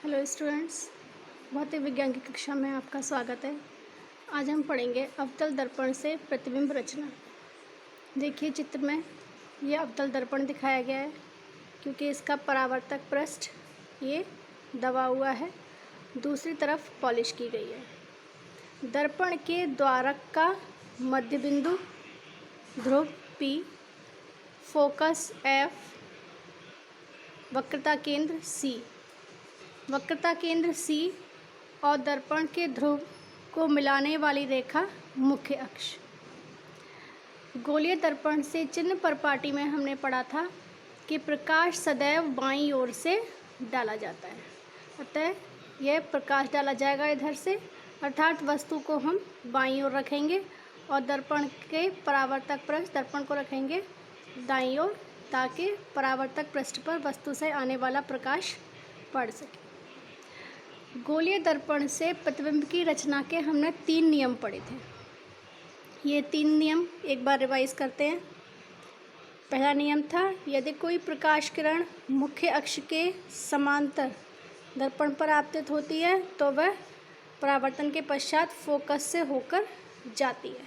Hello students, भौतिक विज्ञान की कक्षा में आपका स्वागत है। आज हम पढ़ेंगे अवतल दर्पण से प्रतिबिंब रचना। देखिए चित्र में यह अवतल दर्पण दिखाया गया है क्योंकि इसका परावर्तक पृष्ठ ये दबा हुआ है, दूसरी तरफ पॉलिश की गई है। दर्पण के द्वारक का मध्य बिंदु ध्रुव P, फोकस F, वक्रता केंद्र C। वक्रता केंद्र C और दर्पण के ध्रुव को मिलाने वाली रेखा मुख्य अक्ष। गोलीय दर्पण से चिन्ह पर पाटी में हमने पढ़ा था कि प्रकाश सदैव बाईं ओर से डाला जाता है, अतः यह प्रकाश डाला जाएगा इधर से, अर्थात वस्तु को हम बाईं ओर रखेंगे और दर्पण के परावर्तक पृष्ठ दर्पण को रखेंगे दाईं ओर, ताकि परावर्तक पृष्ठ पर वस्तु से आने वाला प्रकाश पड़ सके। गोलीय दर्पण से प्रतिबिंब की रचना के हमने 3 नियम पढ़े थे। ये 3 नियम एक बार रिवाइज करते हैं। पहला नियम था, यदि कोई प्रकाश किरण मुख्य अक्ष के समांतर दर्पण पर आपतित होती है तो वह परावर्तन के पश्चात फोकस से होकर जाती है।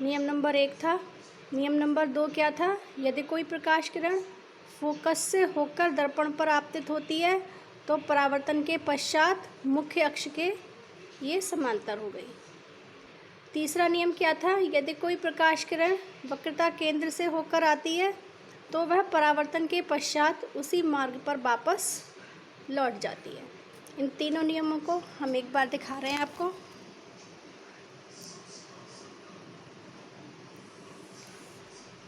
नियम नंबर 1 था। नियम नंबर 2 क्या था? यदि कोई प्रकाश किरण फोकस से होकर दर्पण पर आपतित होती है तो परावर्तन के पश्चात मुख्य अक्ष के ये समांतर हो गई। तीसरा नियम क्या था? यदि कोई प्रकाश किरण वक्रता केंद्र से होकर आती है तो वह परावर्तन के पश्चात उसी मार्ग पर वापस लौट जाती है। इन तीनों नियमों को हम एक बार दिखा रहे हैं आपको।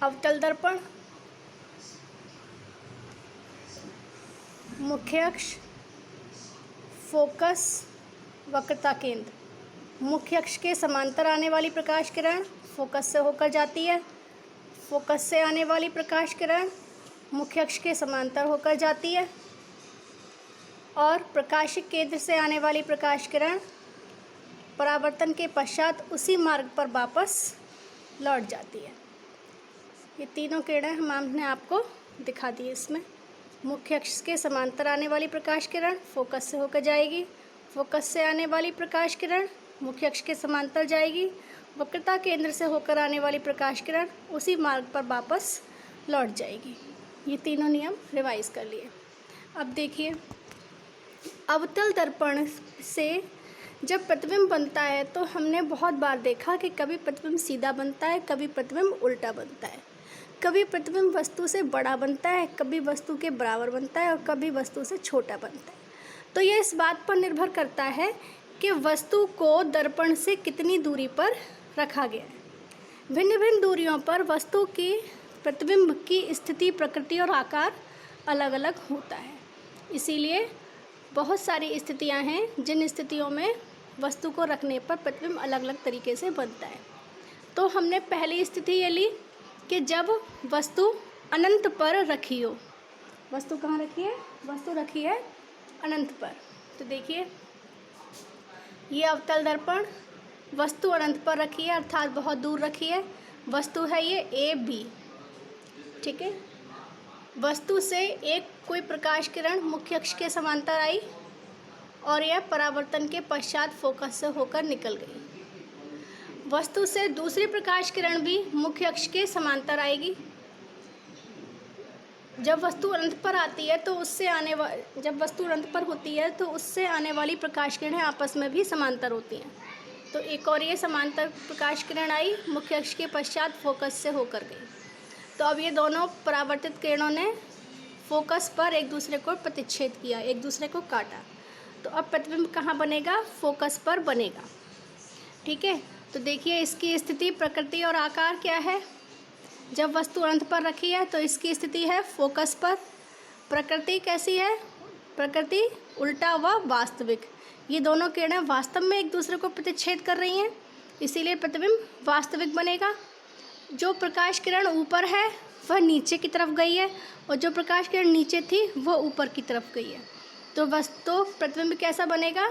अवतल दर्पण, मुख्य अक्ष, फोकस, वक्रता केंद्र। मुख्य अक्ष के समांतर आने वाली प्रकाश किरण फोकस से होकर जाती है, फोकस से आने वाली प्रकाश किरण मुख्य अक्ष के समांतर होकर जाती है और प्रकाशिक केंद्र से आने वाली प्रकाश किरण परावर्तन के पश्चात उसी मार्ग पर वापस लौट जाती है। ये तीनों किरणें हमने आपको दिखा दी। इसमें मुख्य अक्ष के समांतर आने वाली प्रकाश किरण फोकस से होकर जाएगी, फोकस से आने वाली प्रकाश किरण मुख्य अक्ष के समांतर जाएगी, वक्रता केंद्र से होकर आने वाली प्रकाश किरण उसी मार्ग पर वापस लौट जाएगी। ये तीनों नियम रिवाइज कर लिए। अब देखिए, अवतल दर्पण से जब प्रतिबिंब बनता है तो हमने बहुत बार देखा कि कभी प्रतिबिंब सीधा बनता है, कभी प्रतिबिंब उल्टा बनता है, कभी प्रतिबिंब वस्तु से बड़ा बनता है, कभी वस्तु के बराबर बनता है और कभी वस्तु से छोटा बनता है। तो यह इस बात पर निर्भर करता है कि वस्तु को दर्पण से कितनी दूरी पर रखा गया है। भिन्न भिन्न दूरियों पर वस्तु की प्रतिबिंब की स्थिति, प्रकृति और आकार अलग अलग होता है। इसीलिए बहुत सारी स्थितियां हैं जिन स्थितियों में वस्तु को रखने पर प्रतिबिंब अलग अलग तरीके से बनता है। तो हमने पहली स्थिति ये ली कि जब वस्तु अनंत पर रखी हो। वस्तु कहाँ रखी है? वस्तु रखी है अनंत पर। तो देखिए, ये अवतल दर्पण वस्तु अनंत पर रखी है, अर्थात बहुत दूर रखी है। वस्तु है ये AB, ठीक है। वस्तु से एक कोई प्रकाश किरण मुख्य अक्ष के समांतर आई और यह परावर्तन के पश्चात फोकस से होकर निकल गई। वस्तु से दूसरी प्रकाश किरण भी मुख्य अक्ष के समांतर आएगी। जब वस्तु अनंत पर आती है तो जब वस्तु अनंत पर होती है तो उससे आने वाली प्रकाश किरणें आपस में भी समांतर होती हैं। तो एक और ये समांतर प्रकाश किरण आई, मुख्य अक्ष के पश्चात फोकस से होकर गई। तो अब ये दोनों परावर्तित किरणों ने फोकस पर एक दूसरे को प्रतिच्छेद किया, एक दूसरे को काटा। तो अब प्रतिबिंब कहाँ बनेगा? फोकस पर बनेगा, ठीक है। तो देखिए, इसकी स्थिति, प्रकृति और आकार क्या है? जब वस्तु अनंत पर रखी है तो इसकी स्थिति है फोकस पर। प्रकृति कैसी है? प्रकृति उल्टा व वास्तविक। ये दोनों किरणें वास्तव में एक दूसरे को प्रतिच्छेद कर रही हैं, इसीलिए प्रतिबिंब वास्तविक बनेगा। जो प्रकाश किरण ऊपर है वह नीचे की तरफ गई है और जो प्रकाश किरण नीचे थी वह ऊपर की तरफ गई है। तो प्रतिबिंब कैसा बनेगा?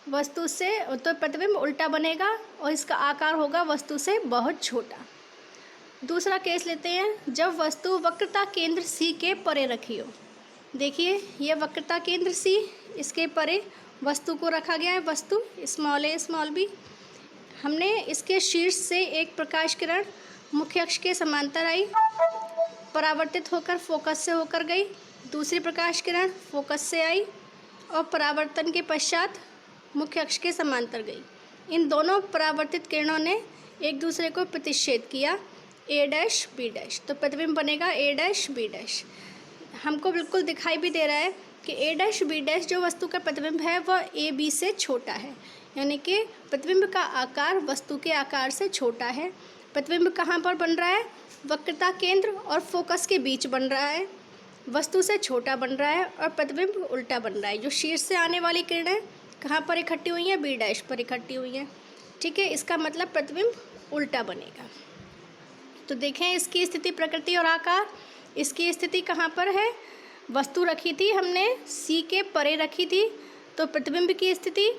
वस्तु से तो प्रतिबिंब उल्टा बनेगा और इसका आकार होगा वस्तु से बहुत छोटा। दूसरा केस लेते हैं, जब वस्तु वक्रता केंद्र C के परे रखी हो। देखिए ये वक्रता केंद्र सी, इसके परे वस्तु को रखा गया है, वस्तु स्मॉल ए स्मॉल बी। हमने इसके शीर्ष से एक प्रकाश किरण मुख्य अक्ष के समांतर आई, परावर्तित होकर फोकस से होकर गई। दूसरी प्रकाश किरण फोकस से आई और परावर्तन के पश्चात मुख्य अक्ष के समांतर गई। इन दोनों परावर्तित किरणों ने एक दूसरे को प्रतिच्छेद किया, ए डैश बी डैश। तो प्रतिबिंब बनेगा ए डैश बी डैश। हमको बिल्कुल दिखाई भी दे रहा है कि ए डैश बी डैश जो वस्तु का प्रतिबिंब है वह ए बी से छोटा है, यानी कि प्रतिबिंब का आकार वस्तु के आकार से छोटा है। प्रतिबिंब कहाँ पर बन रहा है? वक्रता केंद्र और फोकस के बीच बन रहा है, वस्तु से छोटा बन रहा है और प्रतिबिंब उल्टा बन रहा है। जो शीर्ष से आने वाली किरणें कहाँ पर इकट्ठी हुई हैं? बी डैश पर इकट्ठी हुई हैं। ठीक है, इसका मतलब प्रतिबिंब उल्टा बनेगा। तो देखें इसकी स्थिति, प्रकृति और आकार। इसकी स्थिति कहाँ पर है? वस्तु रखी थी हमने सी के परे रखी थी, तो प्रतिबिंब की स्थिति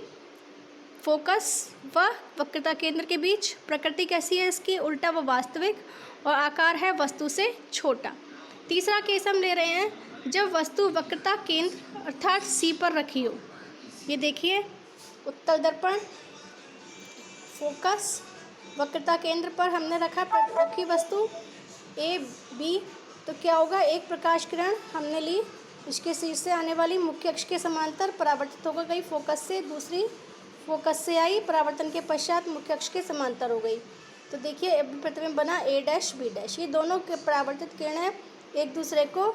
फोकस व वक्रता केंद्र के बीच। प्रकृति कैसी है इसकी? उल्टा व वास्तविक। और आकार है वस्तु से छोटा। तीसरा केस हम ले रहे हैं जब वस्तु वक्रता केंद्र अर्थात सी पर रखी हो। ये देखिए उत्तल दर्पण, फोकस, वक्रता केंद्र पर हमने रखी वस्तु ए बी। तो क्या होगा? एक प्रकाश किरण हमने ली, इसके शीर्ष से आने वाली मुख्य अक्ष के समांतर परावर्तित होकर गई फोकस से, दूसरी फोकस से आई, परावर्तन के पश्चात मुख्य अक्ष के समांतर हो गई। तो देखिए प्रतिबिंब बना ए डैश बी डैश। ये दोनों के परावर्तित किरणें एक दूसरे को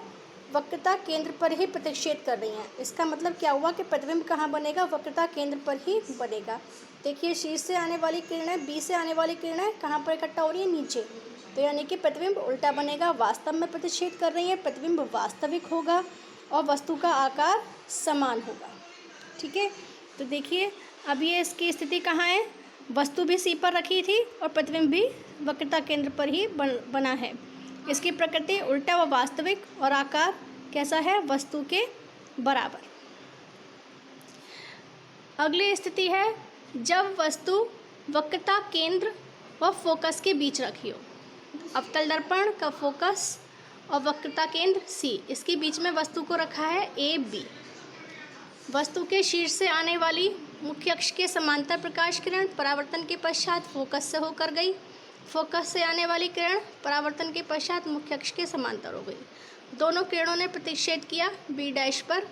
वक्रता केंद्र पर ही प्रतिच्छेद कर रही हैं। इसका मतलब क्या हुआ कि प्रतिबिंब कहाँ बनेगा? वक्रता केंद्र पर ही बनेगा। देखिए शीर्ष से आने वाली किरणें, बी से आने वाली किरणें कहाँ पर इकट्ठा हो रही है? नीचे। तो यानी कि प्रतिबिंब उल्टा बनेगा, वास्तव में प्रतिच्छेद कर रही है। प्रतिबिंब वास्तविक होगा और वस्तु का आकार समान होगा। ठीक है, तो देखिए अब ये इसकी स्थिति कहाँ है? वस्तु भी सी पर रखी थी और प्रतिबिंब भी वक्रता केंद्र पर ही बना है। इसकी प्रकृति उल्टा व वास्तविक और आकार कैसा है? वस्तु के बराबर। अगली स्थिति है जब वस्तु वक्रता केंद्र व फोकस के बीच रखी हो। अवतल दर्पण का फोकस और वक्रता केंद्र सी, इसके बीच में वस्तु को रखा है ए बी। वस्तु के शीर्ष से आने वाली मुख्य अक्ष के समांतर प्रकाश किरण परावर्तन के पश्चात फोकस से होकर गई। फोकस से आने वाली किरण परावर्तन के पश्चात मुख्य अक्ष के समांतर हो गई। दोनों किरणों ने प्रतिच्छेद किया बी डैश पर।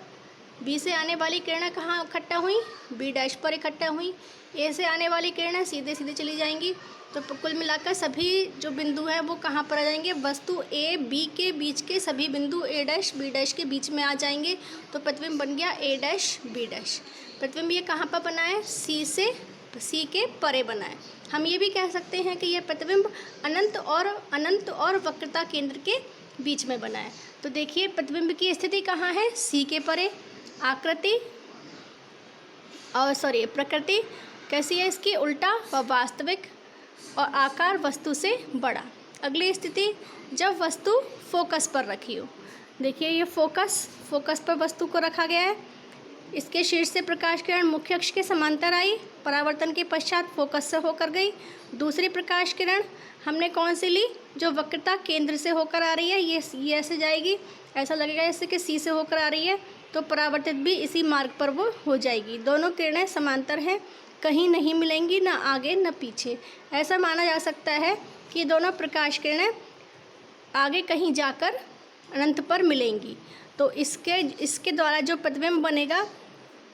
बी से आने वाली किरणें कहाँ इकट्ठा हुई? बी डैश पर इकट्ठा हुई। ए से आने वाली किरणें सीधे सीधे चली जाएंगी। तो कुल मिलाकर सभी जो बिंदु हैं वो कहाँ पर आ जाएंगे? वस्तु ए बी के बीच के सभी बिंदु ए डैश बी डैश के बीच में आ जाएंगे। तो प्रतिबिंब बन गया ए डैश बी डैश। प्रतिबिंब ये कहाँ पर बना है? सी के परे बना है। हम ये भी कह सकते हैं कि यह प्रतिबिंब अनंत और वक्रता केंद्र के बीच में बना है। तो देखिए प्रतिबिंब की स्थिति कहाँ है? सी के परे। प्रकृति कैसी है इसकी? उल्टा व वास्तविक और आकार वस्तु से बड़ा। अगली स्थिति जब वस्तु फोकस पर रखी हो। देखिए ये फोकस पर वस्तु को रखा गया है। इसके शीर्ष से प्रकाश किरण मुख्य अक्ष के समांतर आई, परावर्तन के पश्चात फोकस से होकर गई। दूसरी प्रकाश किरण हमने कौन सी ली? जो वक्रता केंद्र से होकर आ रही है। ये ऐसे जाएगी, ऐसा लगेगा जैसे कि सी से होकर आ रही है, तो परावर्तित भी इसी मार्ग पर वो हो जाएगी। दोनों किरणें समांतर हैं, कहीं नहीं मिलेंगी, ना आगे न पीछे। ऐसा माना जा सकता है कि दोनों प्रकाश किरणें आगे कहीं जाकर अनंत पर मिलेंगी। तो इसके द्वारा जो प्रतिबिंब बनेगा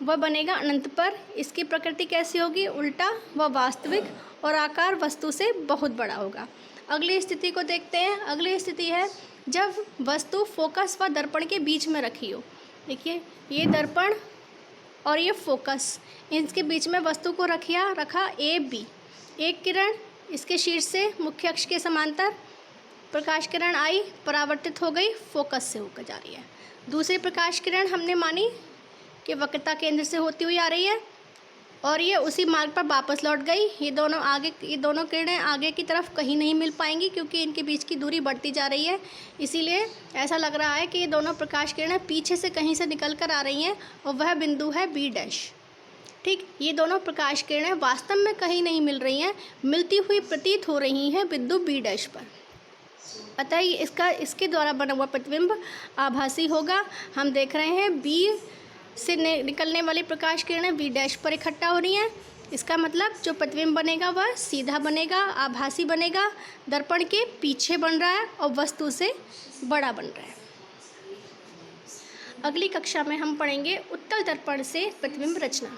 वह बनेगा अनंत पर। इसकी प्रकृति कैसी होगी? उल्टा व वास्तविक और आकार वस्तु से बहुत बड़ा होगा। अगली स्थिति को देखते हैं। अगली स्थिति है जब वस्तु फोकस व दर्पण के बीच में रखी हो। देखिए ये दर्पण और ये फोकस, इनके बीच में वस्तु को रखा ए बी। एक किरण इसके शीर्ष से मुख्य अक्ष के समांतर प्रकाश किरण आई, परावर्तित हो गई, फोकस से होकर जा रही है। दूसरी प्रकाश किरण हमने मानी कि वक्रता केंद्र से होती हुई आ रही है और ये उसी मार्ग पर वापस लौट गई। ये दोनों किरणें आगे की तरफ कहीं नहीं मिल पाएंगी क्योंकि इनके बीच की दूरी बढ़ती जा रही है। इसीलिए ऐसा लग रहा है कि ये दोनों प्रकाश किरणें पीछे से कहीं से निकल कर आ रही हैं और वह बिंदु है बी डैश। ठीक, ये दोनों प्रकाश किरणें वास्तव में कहीं नहीं मिल रही हैं, मिलती हुई प्रतीत हो रही हैं बिंदु बी डैश पर। अतः इसके द्वारा बना हुआ प्रतिबिंब आभासी होगा। हम देख रहे हैं बी से निकलने वाली प्रकाश किरणें बी डैश पर इकट्ठा हो रही हैं। इसका मतलब जो प्रतिबिंब बनेगा वह सीधा बनेगा, आभासी बनेगा, दर्पण के पीछे बन रहा है और वस्तु से बड़ा बन रहा है। अगली कक्षा में हम पढ़ेंगे उत्तल दर्पण से प्रतिबिंब रचना।